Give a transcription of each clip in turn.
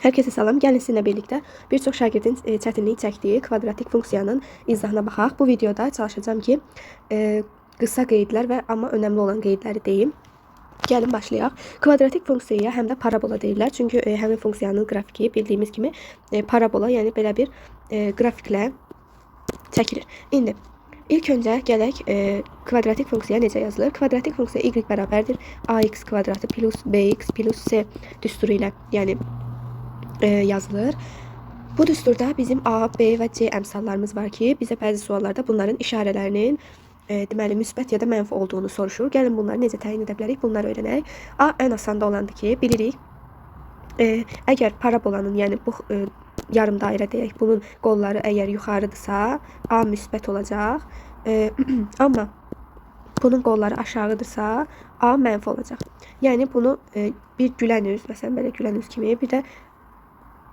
Herkese salam. Gəlin sizinlə birlikdə bir çox şagirdin çətinlik çəkdiyi kvadratik funksiyanın izahına baxaq. Bu videoda çalışacağım ki, qısa qeydlər və amma önəmli olan qeydləri deyim. Gəlin başlayaq. Kvadratik funksiyaya həm də parabola deyirlər. Çünki həmin funksiyanın qrafiki bildiyimiz kimi parabola, yəni belə bir qrafiklə çəkilir. İndi ilk öncə gələk kvadratik funksiya necə yazılır? Kvadratik funksiya y bərabərdir ax kvadratı plus bx plus c düsturu ilə, yəni yazılır. Bu düsturda bizim A, B və C əmsallarımız var ki, bizə bəzi suallarda bunların işarələrinin deməli müsbət ya da mənfi olduğunu soruşur. Gəlin bunları necə təyin edə bilərik? Bunları öyrənək. A ən asanda olandır ki, bilirik. Əgər parabolanın, yəni bu yarım dairə deyək, bunun qolları əgər yuxarıdırsa, A müsbət olacaq. Amma bunun qolları aşağıdırsa, A mənfi olacaq. Yəni bunu bir gülən üz, məsələn belə gülən üz kimi, bir də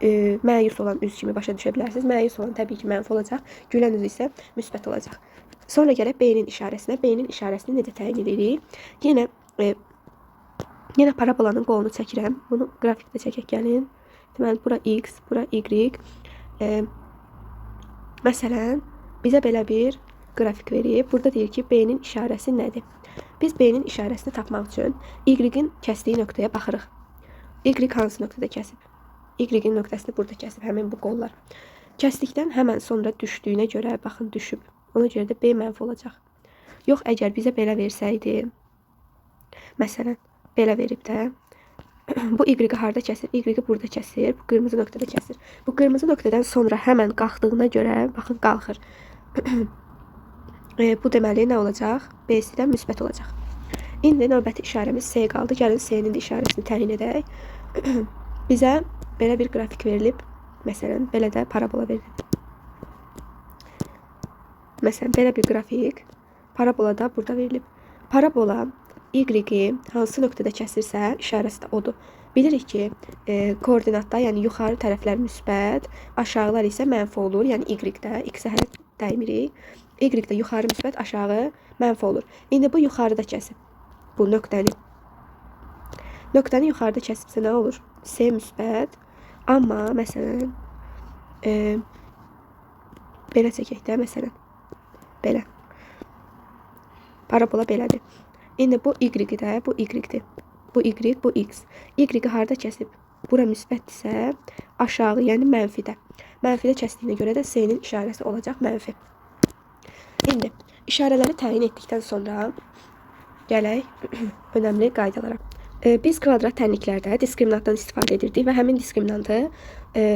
məyus olan üz kimi başa düşə bilərsiniz. Məyus olan təbii ki mənfi olacaq, gülən üz isə müsbət olacaq. Sonra gələk B-nin işarəsinə. B-nin işarəsini necə təyin edirik? Yenə parabolanın qolunu çəkirəm. Bunu qrafikdə çəkək gəlin. Deməli bura x, bura y. Məsələn, bizə belə bir qrafik verib. Burada deyir ki, B-nin işarəsi nədir? Biz B-nin işarəsini tapmaq üçün y-in kəsdiyi nöqtəyə baxırıq. Y hansı nöqtədə kəsib? Y-in nöqtəsini burada kəsib, həmin bu qollar. Kəsdikdən həmən sonra düşdüyünə görə, baxın düşüb. Ona görə də B mənfi olacaq. Yox, əgər bizə belə versəydi, məsələn, belə verib də, bu Y-i harda kəsir? Y-i burada kəsir, bu qırmızı nöqtədə kəsir. Bu qırmızı nöqtədən sonra həmən qalxdığına görə, baxın, qalxır. Bu deməli nə olacaq? B-sidən müsbət olacaq. İndi növbəti işarəmiz C qaldı. Gəlin C-nin də işarəsini təyin edək. Bizə belə bir qrafik verilib. Məsələn, belə də parabola verilib. Məsələn, belə bir qrafik parabola da burada verilib. Parabola Y-i hansı nöqtədə kəsirsə, işarəsi də odur. Bilirik ki, koordinatda, yəni yuxarı tərəflər müsbət, aşağılar isə mənfi olur. Yəni Y-də, X-ə hələ dəymirik. Y-də yuxarı müsbət, aşağı mənfi olur. İndi bu yuxarıda kəsib bu nöqtəni. Nöqtəni yuxarıda kəsibsə nə olur? C müsbət. Amma məsələn belə çəkək də, məsələn belə. Parabola belədir. İndi bu Y-də, bu Y-dir. Bu Y, bu X. Y-i harda kəsib? Bura müsbətdirsə, aşağı, yəni mənfidə. Mənfidə kəsdiyinə görə də C-nin işarəsi olacaq mənfi. İndi işarələri təyin etdikdən sonra gələk önəmli qaydalara. Biz kvadrat tənliklərdə diskriminantdan istifadə edirdik və həmin diskriminantı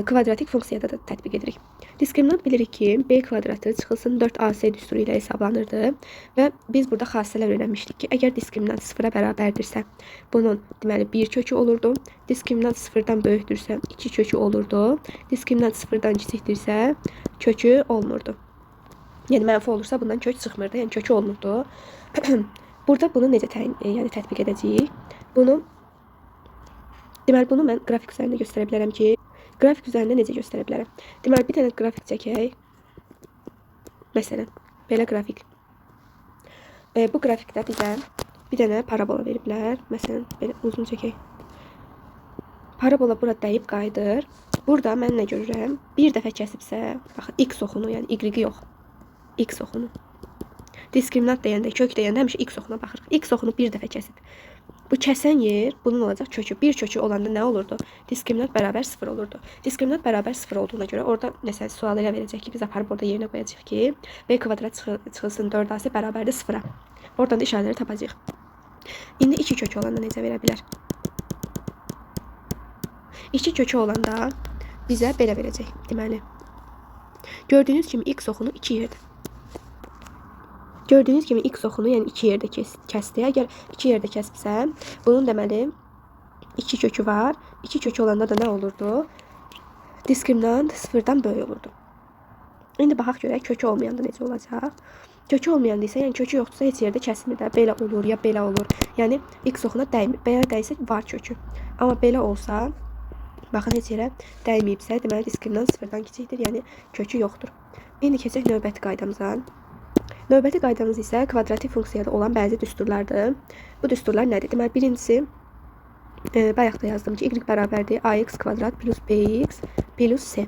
kvadratik funksiyada da tətbiq edirik. Diskriminant bilirik ki, B kvadratı çıxılsın 4AC düsturu ilə hesablanırdı və biz burada xassələr öyrənmişdik ki, əgər diskriminant 0-a bərabərdirsə, bunun deməli 1 kökü olurdu. Diskriminant 0-dan böyükdürsə 2 kökü olurdu. Diskriminant 0-dan kiçikdirsə kökü olmurdu. Yəni mənfi olursa bundan kök çıxmırdı, yəni kökü olmurdu. Burada bunu necə tətbiq edəcəyik? Deməli, bunu mən qrafik üzərində göstərə bilərəm ki, qrafik üzərində necə göstərə bilərəm? Deməli, bir dənə qrafik çəkək. Məsələn, belə qrafik. Bu qrafikdə bizə bir dənə parabola veriblər. Məsələn, belə uzun çəkək. Parabola burada dəyib qayıdır. Burada mən nə görürəm? Bir dəfə kəsibsə, baxın, X oxunu, yəni Y yox. X oxunu. Diskriminant deyəndə, kök deyəndə həmişə X oxuna baxırıq. X oxunu bir dəfə kəsib. Bu kəsən yer, bunun olacaq kökü. Bir kökü olanda nə olurdu? Diskriminant bərabər 0 olurdu. Diskriminant bərabər 0 olduğuna görə orada məsəl sual elə verəcək ki, biz aparıb orada yerinə qoyacaq ki, B kvadrat çıxılsın 4AC bərabərdir 0-a. Oradan da işarələri tapacaq. İndi 2 kökü olanda necə verə bilər? 2 kökü olanda bizə belə verəcək. Deməli, gördüyünüz kimi X oxunu 2 yerdir. Gördüyünüz kimi X oxunu, yəni 2 yerdə kəsdi. Əgər 2 yerdə kəsibsə, bunun deməli 2 kökü var. 2 kökü olanda da nə olurdu? Diskriminant 0-dan böyük olurdu. İndi baxaq görək kökü olmayanda necə olacaq? Kökü olmayanda isə, yəni kökü yoxdursa heç yerdə kəsmir də. Belə olur, ya belə olur. Yəni X oxuna dəymir. Belə dəysə var kökü. Amma belə olsa, baxın heç yerə dəyməyibsə, deməli diskriminant 0-dan kiçikdir, yəni kökü yoxdur. İndi keçək növbəti qaydamıza. Növbəti qaydamız isə kvadratik funksiyada olan bəzi düsturlardır. Bu düsturlar nədir? Deməli, birincisi bayaq da yazdım ki y bərabərdir ax kvadrat plus bx plus c.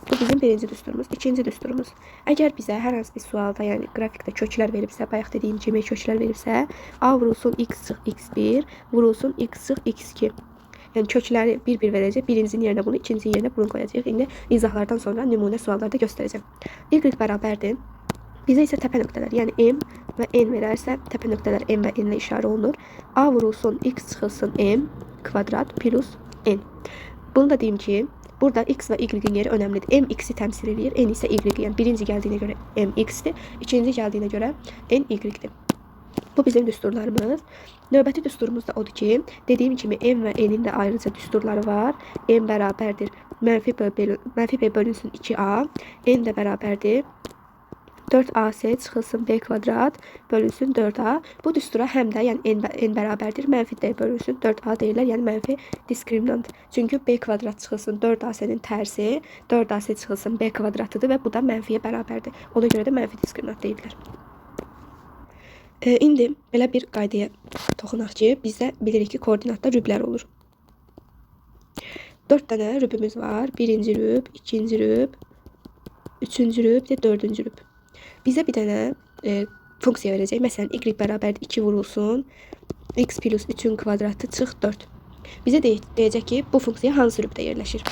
Bu bizim birinci düsturumuz. İkinci düsturumuz. Əgər bizə hər hansı bir sualda, yəni qrafikdə köklər verilibsə, bayaq dediyim kimi köklər verilibsə, a vurulsun x çıx x1, vurulsun x çıx x2. Yəni kökləri bir-bir verəcək. Birincinin yerinə bunu, ikincinin yerinə bunu qoyacağıq. İndi izahlardan sonra nümunə suallarda göstərəcəm. Y bərabərdir. Bizə isə təpə nöqtələr, yəni m və n verərsə, təpə nöqtələr m və n ilə işarə olunur. A vurulsun x çıxılsın m kvadrat plus n. Bunu da deyim ki, burada x və y-in yeri önəmlidir. M x-i təmsil edir, n isə y-i. Yəni birinci gəldiyinə görə m x-dir, ikinci gəldiyinə görə n y-dir. Bu bizim düsturlarımız. Növbəti düsturumuz da odur ki, dediyim kimi m və n-in də ayrıca düsturları var. M bərabərdir mənfi b bölünsün 2a, n də bərabərdir 4ac çıxılsın b kvadrat bölünsün 4a. Bu düstura həm də yəni n bərabərdir mənfi d bölünsün 4a deyirlər, yəni mənfi diskriminant. Çünki b kvadrat çıxılsın 4ac-nin tərsi 4ac çıxılsın b kvadratıdır və bu da mənfiyə bərabərdir. Ona görə də mənfi diskriminant deyirlər. İndi belə bir qaydaya toxunaq ki, bizdə bilirik ki, koordinatda rüblər olur. 4 dənə rübümüz var. Birinci rüb, ikinci rüb, üçüncü rüb və dördüncü rüb. Bizə bir dənə funksiya verəcək. Məsələn, y bərabərdir 2 vurulsun, x plus 3-ün kvadratı çıx 4. Bizə deyəcək ki, bu funksiya hansı rübdə yerləşir?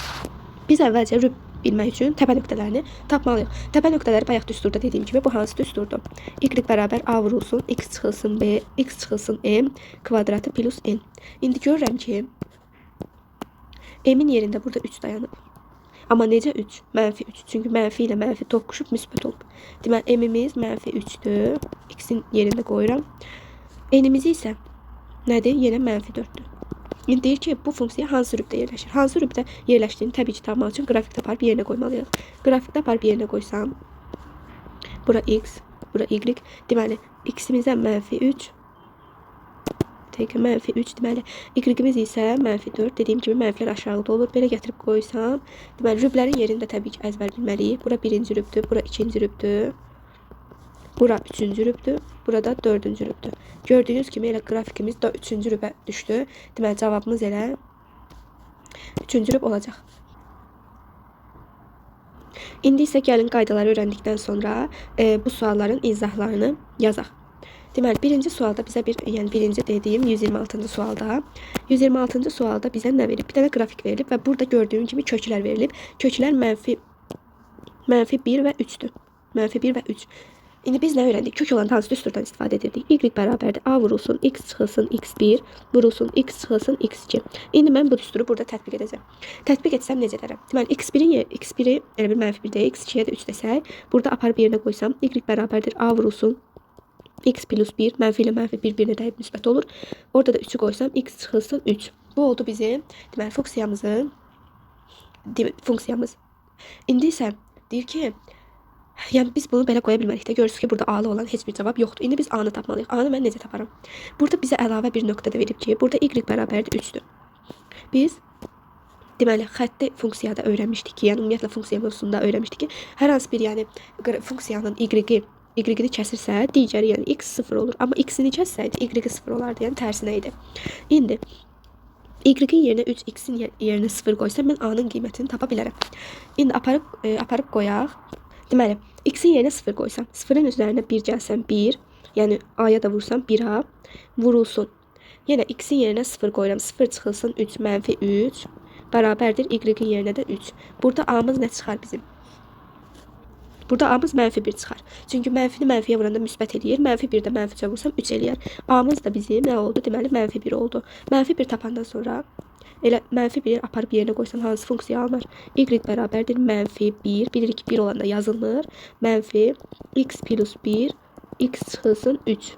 Biz əvvəlcə rüb bilmək üçün təpə nöqtələrini tapmalıyıq. Təpə nöqtələri bayaq düsturda dediyim kimi bu hansı düsturdur? Y bərabər a vurulsun, x çıxılsın b, x çıxılsın m kvadratı plus n. İndi görürəm ki, m-in yerində burada 3 dayanıb. Amma necə 3? Mənfi 3. Çünki mənfi ilə mənfi toqquşub müsbət olub. Deməli, m-imiz mənfi 3-dür. X-in yerində qoyuram. N-imiz isə nədir? Yenə mənfi 4-dür. İndi deyir ki, bu funksiya hansı rübdə yerləşir? Hansı rübdə yerləşdiyini təbii ki, tapmaq üçün qrafikdə aparıb yerinə qoymalıyıq. Qrafikdə aparıb yerinə qoysam, bura x, bura y. Deməli, x-imizə mənfi 3, mənfi 3, deməli, y-imiz isə mənfi 4. Dediyim kimi, mənfilər aşağıda olur. Belə gətirib qoysam, deməli, rüblərin yerində təbii ki, əzbər bilməliyik. Bura birinci rübdür, bura ikinci rübdür, bura üçüncü rübdür, burada dördüncü rübdür. Gördüyünüz kimi, elə qrafikimiz da üçüncü rübə düşdü. Deməli, cavabımız elə üçüncü rüb olacaq. İndi isə gəlin qaydaları öyrəndikdən sonra bu sualların izahlarını yazaq. Deməli, birinci sualda bizə yəni birinci dediyim 126-cı sualda, 126-cı sualda bizə nə verib? Bir dənə qrafik verilib və burada gördüyün kimi köklər verilib. Köklər mənfi 1 və 3-dür. Mənfi 1 və 3. İndi biz nə öyrəndik? Kök olan hansı düsturdan istifadə edirdik? Y bərabərdir a vurulsun, x çıxılsın x1, vurulsun x çıxılsın x2. İndi mən bu düsturu burada tətbiq edəcəm. Tətbiq etsəm necə edərəm? Deməli, x1-i elə bir mənfi 1 deyə, x2-yə də 3 desək, burada aparıb yerinə qoysam, y bərabərdir a vurulsun, x plus 1, mənfi ilə mənfi bir-birinə dəyib müsbət olur. Orada da 3-ü qoysam, x çıxılsın 3. Bu oldu bizim, deməli, funksiyamız. İndi isə deyir ki, yəni biz bunu belə qoya bilmərik də. Görürsünüz ki, burada A-lı olan heç bir cavab yoxdur. İndi biz A-nı tapmalıyıq. A-nı mən necə taparam? Burada bizə əlavə bir nöqtədə verib ki, burada y bərabərdir 3-dür. Biz deməli xətti funksiyada öyrənmişdik ki, yəni ümumiyyətlə funksiya mövzusunda öyrənmişdik ki, hər hansı bir yəni funksiyanın y-ni kəsirsə, digəri yəni x 0 olur. Amma x-ni kəssəydi y 0 olardı. Yəni tərsinə idi. İndi y-in yerinə 3, x-in yerinə 0 qoysam mən A-nın qiymətini tapa bilərəm. İndi aparıb qoyaq. Deməli, x-in yerinə 0 qoysam, 0-ın üzərinə 1 gəlsəm 1, yəni a-ya da vursam 1a, vurulsun. Yenə x-in yerinə 0 qoyuram, 0 çıxılsın 3, mənfi 3, bərabərdir y-in yerinə də 3. Burada a-mız nə çıxar bizim? Burada a-mız mənfi 1 çıxar. Çünki mənfini mənfiyə vuranda müsbət eləyir, mənfi 1 də mənficə vursam 3 eləyər. A-mız da bizim nə oldu? Deməli, mənfi 1 oldu. Mənfi 1 tapandan sonra elə mənfi 1 aparıb yerinə qoysam hansı funksiya alınır? Y bərabərdir mənfi 1. Bilirik ki, 1 olanda yazılmır. Mənfi x plus 1, x çıxılsın 3.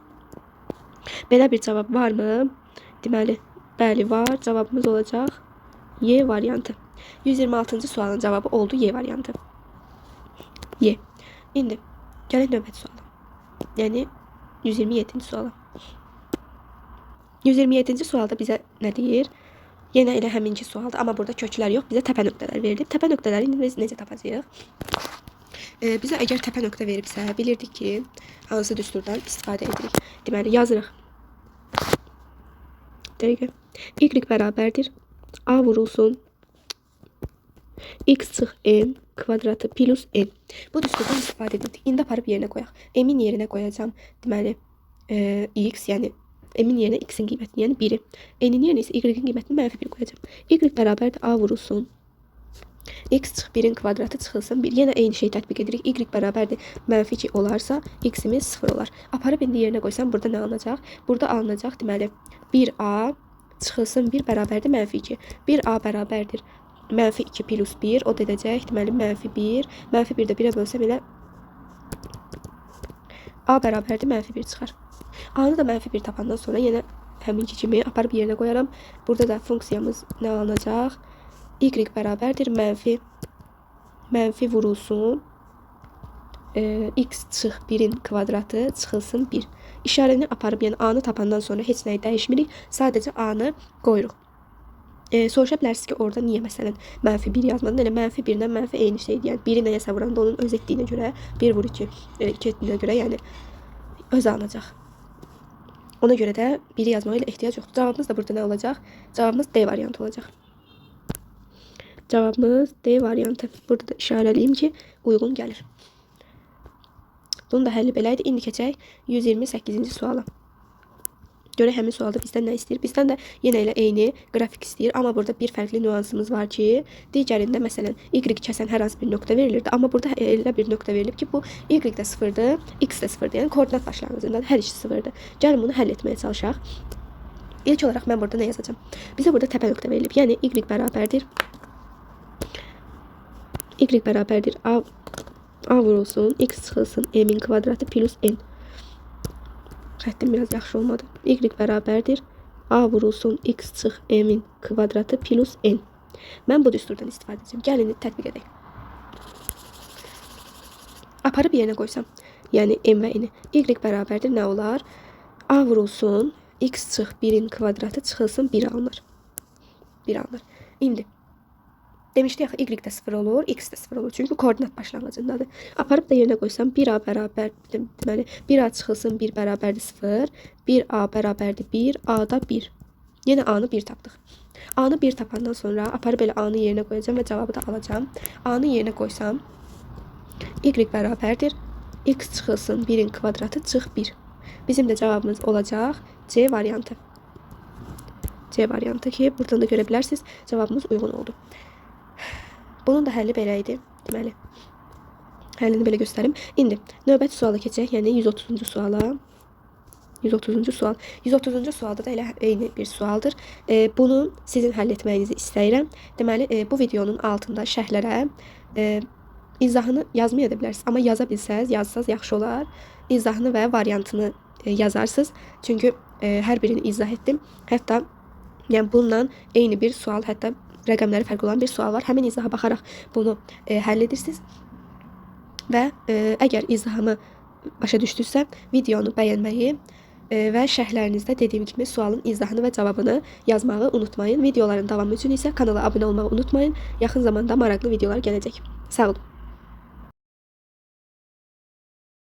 Belə bir cavab varmı? Deməli, bəli var. Cavabımız olacaq Y variantı. 126-cı sualın cavabı oldu Y variantı. Y. İndi gələk növbəti suala. Yəni 127-ci suala. 127-ci sualda bizə nə deyir? Yenə elə həminki sualda, amma burada köklər yox, bizə təpə nöqtələr verilib. Təpə nöqtələri indi biz necə tapacağıq? Bizə əgər təpə nöqtə veribsə, bilirdik ki, hansı düsturdan istifadə edirik. Deməli, yazırıq. dəqiqə. Y bərabərdir A vurulsun x çıx n kvadratı plus n. Bu düsturdan istifadə etdik. İndi aparıb yerinə qoyaq. M-in yerinə qoyacağam. Deməli, x, yəni m-in yerinə x-in qiymətini, yəni 1-i. N-in yerinə isə y-in qiymətini -1 qoyacağam. Y bərabərdir A vurulsun x çıx 1-in kvadratı çıxılsın 1. Yenə eyni şey tətbiq edirik. Y bərabərdir -2 olarsa x-imiz 0 olar. Aparıb indi yerinə qoysam burada nə alınacaq? Burada alınacaq deməli 1a çıxılsın 1 bərabərdir -2. 1a bərabərdir -2 plus 1 o da edəcək. Deməli -1. -1 də 1-ə bölsəm elə a bərabərdir -1 çıxar. A-nı da -1 tapandan sonra yenə həminki kimi aparıb yerinə qoyaram. Burada da funksiyamız nə alınacaq? Y bərabərdir mənfi vurulsun x çıx 1-in kvadratı çıxılsın 1. İşarəni aparıb, yəni A-nı tapandan sonra heç nəyi dəyişmirik. Sadəcə A-nı qoyuruq. Soruşa bilərsiniz ki, orada niyə məsələn -1 yazmadın? Elə -1 ilə -, eyni şeydir. Yəni 1-i nəyə vuranda onun öz etdiyinə görə 1 vur 2, 2 etdiyinə görə yəni öz alınacaq. Ona görə də 1-i yazmağa ilə ehtiyac yoxdur. Cavabımız da burada nə olacaq? Cavabımız D variantı olacaq. Cavabımız D variantı. Burada da işarəliyim ki, uyğun gəlir. Bunun da həlli belə idi. İndi keçək 128-ci suala. Görək həmin sualda bizdən nə istəyir? Bizdən də yenə elə eyni qrafik istəyir. Amma burada bir fərqli nüansımız var ki, digərində məsələn y kəsən hər hansı bir nöqtə verilirdi. Amma burada elə bir nöqtə verilib ki, bu y də 0-dır, x də 0-dır. Yəni koordinat başlanğıcında hər ikisi 0-dır. Gəlin bunu həll etməyə çalışaq. İlk olaraq mən burada nə yazacağam? Bizə burada təpə nöqtə verilib. Yəni y bərabərdir A vurulsun x çıxılsın m-in kvadratı plus n. Xəttim biraz yaxşı olmadı. Y bərabərdir A vurulsun x çıx m-in kvadratı plus n. Mən bu düsturdan istifadə edəcəm. Gəlin tətbiq edək. Aparıb yerinə qoysam, yəni m və n-i. Y bərabərdir nə olar? A vurulsun x çıx 1-in kvadratı çıxılsın 1 alınır. 1 alınır. İndi demişdik axı y də 0 olur, x də 0 olur. Çünki koordinat başlanğıcındadır. Aparıb da yerinə qoysam 1a bərabər, deməli 1a çıxılsın 1 bərabərdir 0, 1a bərabərdir 1, a da 1. Yenə a-nı 1 tapdıq. A-nı 1 tapandan sonra aparıb elə a-nı yerinə qoyacağam və cavabı da alacağım. A-nı yerinə qoysam y bərabərdir x çıxılsın 1-in kvadratı çıx 1. Bizim də cavabımız olacaq C variantı. C variantı ki, buradan da görə bilərsiniz, cavabımız uyğun oldu. Bunun da həlli belə idi. Deməli, həllini belə göstərim. İndi növbəti suala keçək, yəni 130-cu suala. 130-cu sual. 130-cu sualda da elə eyni bir sualdır. Bunu sizin həll etməyinizi istəyirəm. Deməli, bu videonun altında şərhlərə izahını yazmaya da bilərsiniz. Amma yaza bilsəz, yazsaz yaxşı olar. İzahını və variantını yazarsınız. Çünki hər birini izah etdim. Hətta yəni bununla eyni bir sual, hətta rəqəmləri fərqli olan bir sual var. Həmin izaha baxaraq bunu həll edirsiniz. Və əgər izahımı başa düşdünüzsə, videonu bəyənməyi və şərhlərinizdə dediyim kimi sualın izahını və cavabını yazmağı unutmayın. Videoların davamı üçün isə kanala abunə olmağı unutmayın. Yaxın zamanda maraqlı videolar gələcək. Sağ olun.